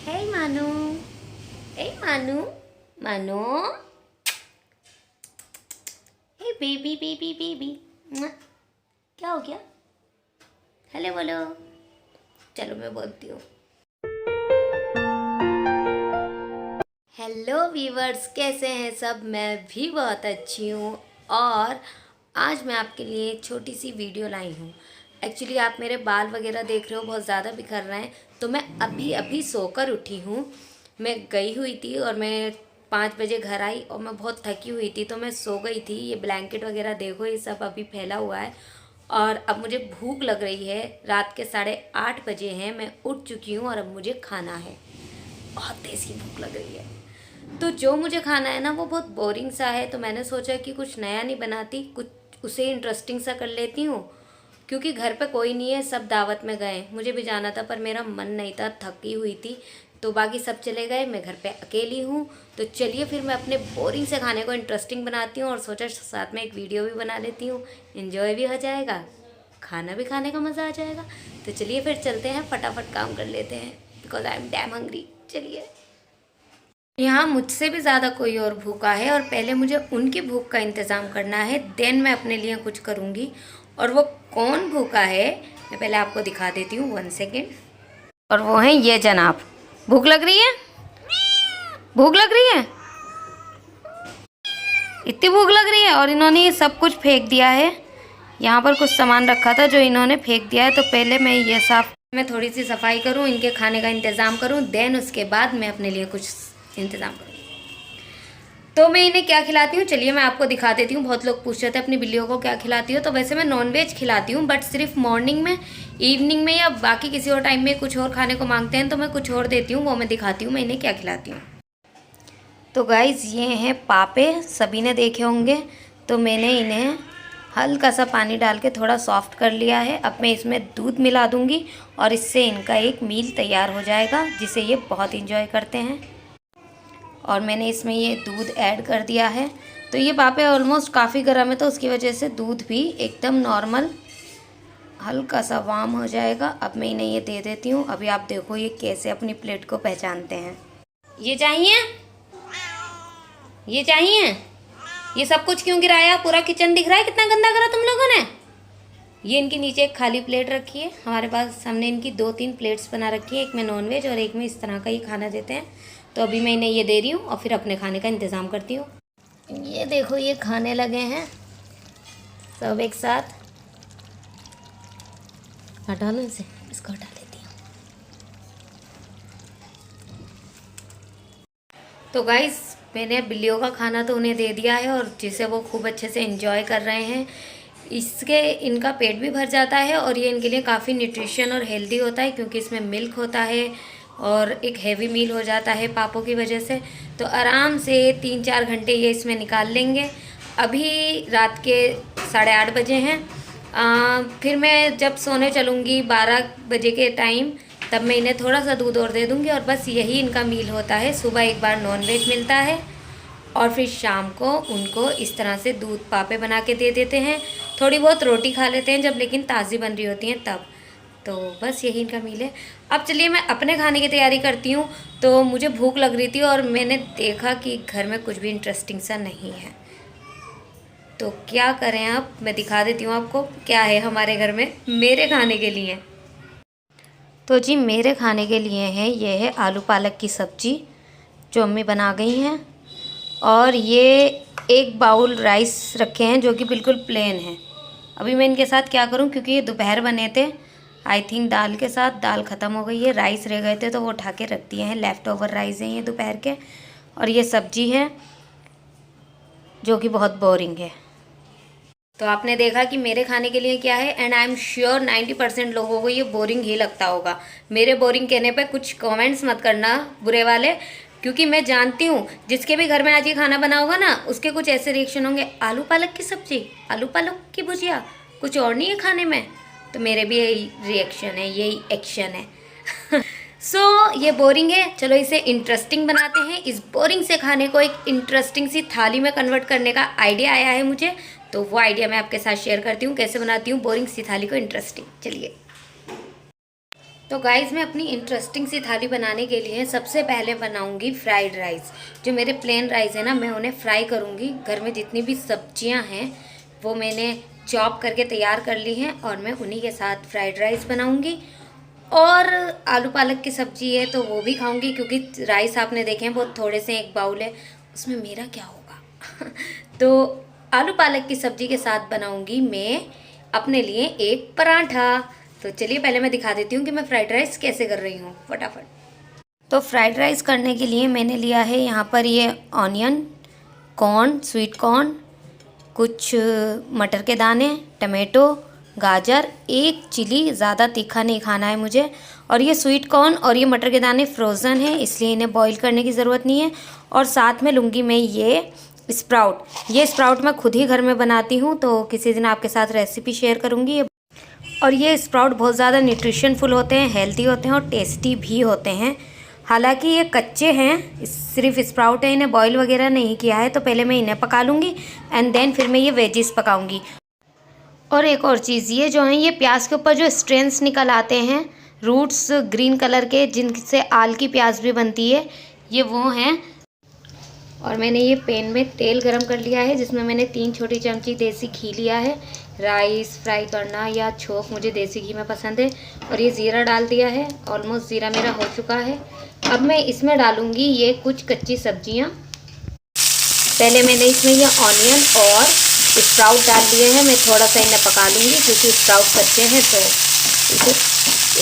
Hey Manu. Hey Manu. Manu. Hey baby baby baby. क्या हो गया? हेलो बोलो. चलो मैं बोलती हूँ. हेलो व्यूवर्स, कैसे हैं सब? मैं भी बहुत अच्छी हूँ और आज मैं आपके लिए छोटी सी वीडियो लाई हूँ. एक्चुअली आप मेरे बाल वगैरह देख रहे हो बहुत ज़्यादा बिखर रहे हैं, तो मैं अभी अभी सोकर उठी हूँ. मैं गई हुई थी और मैं 5 बजे घर आई और मैं बहुत थकी हुई थी, तो मैं सो गई थी. ये ब्लैंकेट वगैरह देखो, ये सब अभी फैला हुआ है और अब मुझे भूख लग रही है. रात के 8:30 बजे हैं, मैं उठ चुकी हूँ और अब मुझे खाना है. बहुत तेज़ की भूख लग रही है. तो जो मुझे खाना है ना वो बहुत बोरिंग सा है, तो मैंने सोचा कि कुछ नया नहीं बनाती, कुछ उसे इंटरेस्टिंग सा कर लेती हूँ. क्योंकि घर पे कोई नहीं है, सब दावत में गए. मुझे भी जाना था पर मेरा मन नहीं था, थकी हुई थी, तो बाकी सब चले गए, मैं घर पे अकेली हूँ. तो चलिए फिर मैं अपने बोरिंग से खाने को इंटरेस्टिंग बनाती हूँ और सोचा साथ में एक वीडियो भी बना लेती हूँ. इन्जॉय भी हो जाएगा, खाना भी खाने का मज़ा आ जाएगा. तो चलिए फिर चलते हैं, फटाफट काम कर लेते हैं because I am damn hungry. चलिए. यहाँ मुझसे भी ज़्यादा कोई और भूखा है और पहले मुझे उनकी भूख का इंतज़ाम करना है, देन मैं अपने लिए कुछ करूँगी. और वो कौन भूखा है मैं पहले आपको दिखा देती हूँ, 1 सेकेंड. और वो हैं ये जनाब. भूख लग रही है? भूख लग रही है? इतनी भूख लग रही है और इन्होंने ये सब कुछ फेंक दिया है. यहाँ पर कुछ सामान रखा था जो इन्होंने फेंक दिया है, तो पहले मैं थोड़ी सी सफाई करूँ, इनके खाने का इंतज़ाम करूँ, देन उसके बाद मैं अपने लिए कुछ इंतज़ाम करूँ. तो मैं इन्हें क्या खिलाती हूँ चलिए मैं आपको दिखा देती हूँ. बहुत लोग पूछ रहे थे अपनी बिल्लियों को क्या खिलाती हो, तो वैसे मैं नॉनवेज खिलाती हूँ, बट सिर्फ मॉर्निंग में, इवनिंग में या बाकी किसी और टाइम में कुछ और खाने को मांगते हैं तो मैं कुछ और देती हूँ. वो मैं दिखाती हूँ मैं इन्हें क्या खिलाती हूँ. तो गाइज़ ये हैं पापे, सभी ने देखे होंगे. तो मैंने इन्हें हल्का सा पानी डाल के थोड़ा सॉफ्ट कर लिया है. अब मैं इसमें दूध मिला दूँगी और इससे इनका एक मील तैयार हो जाएगा जिसे ये बहुत इंजॉय करते हैं. और मैंने इसमें ये दूध ऐड कर दिया है. तो ये पापे ऑलमोस्ट काफ़ी गर्म है, तो उसकी वजह से दूध भी एकदम नॉर्मल हल्का सा वार्म हो जाएगा. अब मैं इन्हें ये दे देती हूँ. अभी आप देखो ये कैसे अपनी प्लेट को पहचानते हैं. ये चाहिए, ये चाहिए. ये सब कुछ क्यों गिराया? पूरा किचन दिख रहा है, कितना गंदा करा तुम लोगों ने. ये इनके नीचे एक खाली प्लेट रखी है. हमारे पास हमने इनकी 2-3 प्लेट्स बना रखी है, एक में नॉनवेज और एक में इस तरह का ही खाना देते हैं. तो अभी मैं इन्हें ये दे रही हूँ और फिर अपने खाने का इंतज़ाम करती हूँ. ये देखो ये खाने लगे हैं सब एक साथ. हटा लो इसे, इसको हटा देती हूँ. तो गाइस मैंने बिल्लियों का खाना तो उन्हें दे दिया है और जिसे वो खूब अच्छे से एंजॉय कर रहे हैं. इसके इनका पेट भी भर जाता है और ये इनके लिए काफ़ी न्यूट्रिशन और हेल्दी होता है क्योंकि इसमें मिल्क होता है और एक हैवी मील हो जाता है पापों की वजह से. तो आराम से 3-4 घंटे ये इसमें निकाल लेंगे. अभी रात के 8:30 बजे हैं. फिर मैं जब सोने चलूँगी 12 बजे के टाइम, तब मैं इन्हें थोड़ा सा दूध और दे दूँगी और बस यही इनका मील होता है. सुबह एक बार नॉनवेज मिलता है और फिर शाम को उनको इस तरह से दूध पापे बना के दे देते हैं. थोड़ी बहुत रोटी खा लेते हैं जब, लेकिन ताज़ी बन रही होती हैं तब. तो बस यही इनका मील है. अब चलिए मैं अपने खाने की तैयारी करती हूँ. तो मुझे भूख लग रही थी और मैंने देखा कि घर में कुछ भी इंटरेस्टिंग सा नहीं है, तो क्या करें. अब मैं दिखा देती हूँ आपको क्या है हमारे घर में मेरे खाने के लिए. तो जी मेरे खाने के लिए है ये है आलू पालक की सब्ज़ी जो अम्मी बना गई हैं. और ये एक बाउल राइस रखे हैं जो कि बिल्कुल प्लेन है. अभी मैं इनके साथ क्या करूं, क्योंकि ये दोपहर बने थे आई थिंक दाल के साथ, दाल ख़त्म हो गई है, राइस रह गए थे तो वो उठा के रख दिए हैं. लेफ़्ट ओवर राइस हैं ये दोपहर के. और ये सब्जी है जो कि बहुत बोरिंग है. तो आपने देखा कि मेरे खाने के लिए क्या है एंड आई एम श्योर 90% लोगों को ये बोरिंग ही लगता होगा. मेरे बोरिंग कहने पे कुछ कमेंट्स मत करना बुरे वाले, क्योंकि मैं जानती हूँ जिसके भी घर में आज ये खाना बना होगा ना उसके कुछ ऐसे रिएक्शन होंगे, आलू पालक की सब्ज़ी, आलू पालक की भुजिया, कुछ और नहीं है खाने में. तो मेरे भी यही रिएक्शन है, यही एक्शन है. ये बोरिंग है, चलो इसे इंटरेस्टिंग बनाते हैं. इस बोरिंग से खाने को एक इंटरेस्टिंग सी थाली में कन्वर्ट करने का आइडिया आया है मुझे, तो वो आइडिया मैं आपके साथ शेयर करती हूँ कैसे बनाती हूँ बोरिंग सी थाली को इंटरेस्टिंग. चलिए. तो गाइज़ मैं अपनी इंटरेस्टिंग सी थाली बनाने के लिए सबसे पहले बनाऊंगी फ्राइड राइस। जो मेरे प्लेन राइस है ना, मैं उन्हें फ्राई करूंगी। घर में जितनी भी सब्जियां हैं वो मैंने चॉप करके तैयार कर ली हैं और मैं उन्हीं के साथ फ्राइड राइस बनाऊंगी। और आलू पालक की सब्ज़ी है तो वो भी खाऊंगी, क्योंकि राइस आपने देखे हैं बहुत थोड़े से, एक बाउल है, उसमें मेरा क्या होगा। तो आलू पालक की सब्ज़ी के साथ बनाऊंगी मैं अपने लिए एक पराठा। तो चलिए पहले मैं दिखा देती हूँ कि मैं फ्राइड राइस कैसे कर रही हूँ फटाफट। तो फ्राइड राइस करने के लिए मैंने लिया है यहाँ पर ये ऑनियन, कॉर्न, स्वीट कॉर्न, कुछ मटर के दाने, टमाटो, गाजर, एक चिली, ज़्यादा तीखा नहीं खाना है मुझे। और ये स्वीट कॉर्न और ये मटर के दाने फ्रोज़न है, इसलिए इन्हें बॉईल करने की ज़रूरत नहीं है। और साथ में लूँगी मैं ये स्प्राउट। ये स्प्राउट मैं खुद ही घर में बनाती हूँ, तो किसी दिन आपके साथ रेसिपी शेयर करूँगी। और ये स्प्राउट बहुत ज़्यादा न्यूट्रिशनफुल होते हैं, हेल्दी होते हैं और टेस्टी भी होते हैं। हालांकि ये कच्चे हैं, सिर्फ स्प्राउट है, इन्हें बॉईल वगैरह नहीं किया है। तो पहले मैं इन्हें पका लूँगी एंड देन फिर मैं ये वेजिस पकाऊँगी। और एक और चीज़, ये जो है ये प्याज के ऊपर जो स्ट्रेंस निकल आते हैं, रूट्स ग्रीन कलर के, जिनसे आल की प्याज भी बनती है, ये वो हैं। और मैंने ये पैन में तेल गरम कर लिया है, जिसमें मैंने 3 छोटी चमची देसी घी लिया है। राइस फ्राई करना या छोंक मुझे देसी घी में पसंद है। और ये ज़ीरा डाल दिया है, ऑलमोस्ट ज़ीरा मेरा हो चुका है। अब मैं इसमें डालूँगी ये कुछ कच्ची सब्जियाँ। पहले मैंने इसमें ये ऑनियन और स्प्राउट डाल दिए हैं। मैं थोड़ा सा इन्हें पका लूँगी, क्योंकि स्प्राउट कच्चे हैं तो इसे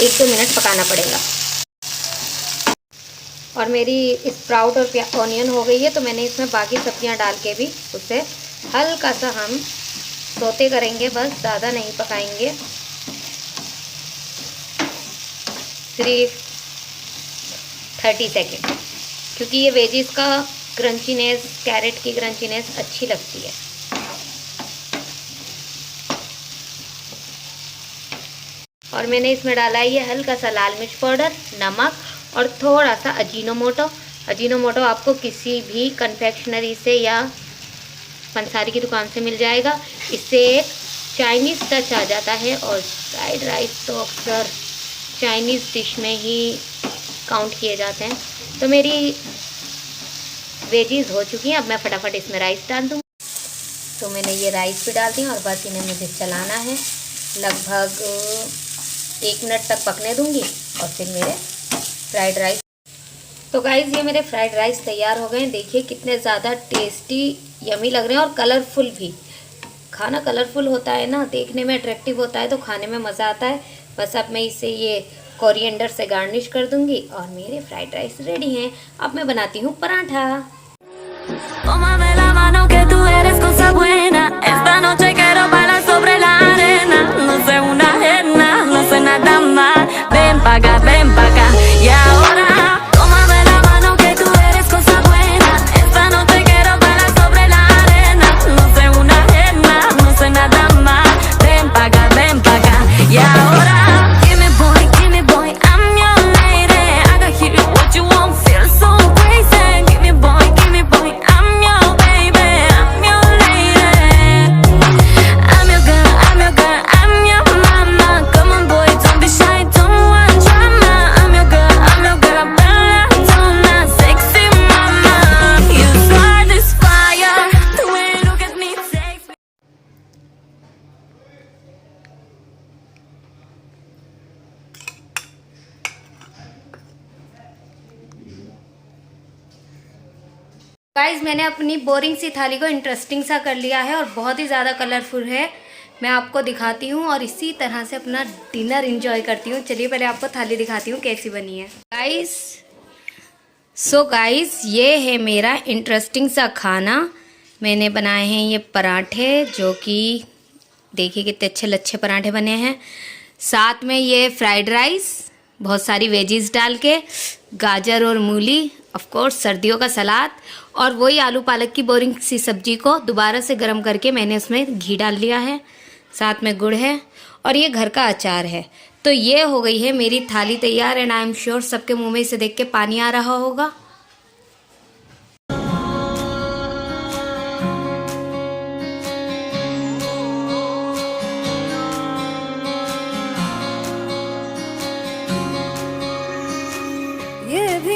1-2 मिनट पकाना पड़ेगा। और मेरी स्प्राउट और ऑनियन हो गई है, तो मैंने इसमें बाकी सब्जियां डाल के भी उसे हल्का सा हम सौते करेंगे, बस ज़्यादा नहीं पकाएंगे, सिर्फ 30 सेकेंड, क्योंकि ये वेजिस का क्रंचीनेस, कैरेट की क्रंचीनेस अच्छी लगती है। और मैंने इसमें डाला है ये हल्का सा लाल मिर्च पाउडर, नमक और थोड़ा सा अजीनोमोटो। अजीनोमोटो आपको किसी भी कन्फेक्शनरी से या पंसारी की दुकान से मिल जाएगा। इससे एक चाइनीज़ टच आ जाता है, और फ्राइड राइस तो अक्सर चाइनीज़ डिश में ही काउंट किए जाते हैं। तो मेरी वेजीज हो चुकी हैं, अब मैं फटाफट इसमें राइस डाल दूँ। तो मैंने ये राइस भी डाल दी और बस इन्हें मुझे चलाना है, लगभग 1 मिनट तक पकने दूँगी और फिर मेरे फ्राइड राइस। तो गाइज़ ये मेरे फ्राइड राइस तैयार हो गए हैं। देखिए कितने ज़्यादा टेस्टी, यमी लग रहे हैं और कलरफुल भी। खाना कलरफुल होता है ना, देखने में अट्रैक्टिव होता है तो खाने में मज़ा आता है। बस अब मैं इसे ये कोरिएंडर से गार्निश कर दूंगी और मेरे फ्राइड राइस रेडी हैं। अब मैं बनाती हूँ पराठा। गाइज मैंने अपनी बोरिंग सी थाली को इंटरेस्टिंग सा कर लिया है और बहुत ही ज़्यादा कलरफुल है। मैं आपको दिखाती हूँ और इसी तरह से अपना डिनर एंजॉय करती हूँ। चलिए पहले आपको थाली दिखाती हूँ कैसी बनी है। गाइस ये है मेरा इंटरेस्टिंग सा खाना। मैंने बनाए हैं ये पराठे, जो कि देखिए कितने अच्छे लच्छे पराठे बने हैं। साथ में ये फ्राइड राइस, बहुत सारी वेजीज डाल के, गाजर और मूली, ऑफ कोर्स सर्दियों का सलाद, और वही आलू पालक की बोरिंग सी सब्जी को दोबारा से गर्म करके मैंने उसमें घी डाल लिया है। साथ में गुड़ है और ये घर का अचार है। तो ये हो गई है मेरी थाली तैयार एंड आई एम श्योर सबके मुंह में इसे देख के पानी आ रहा होगा।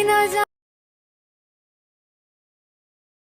ना जा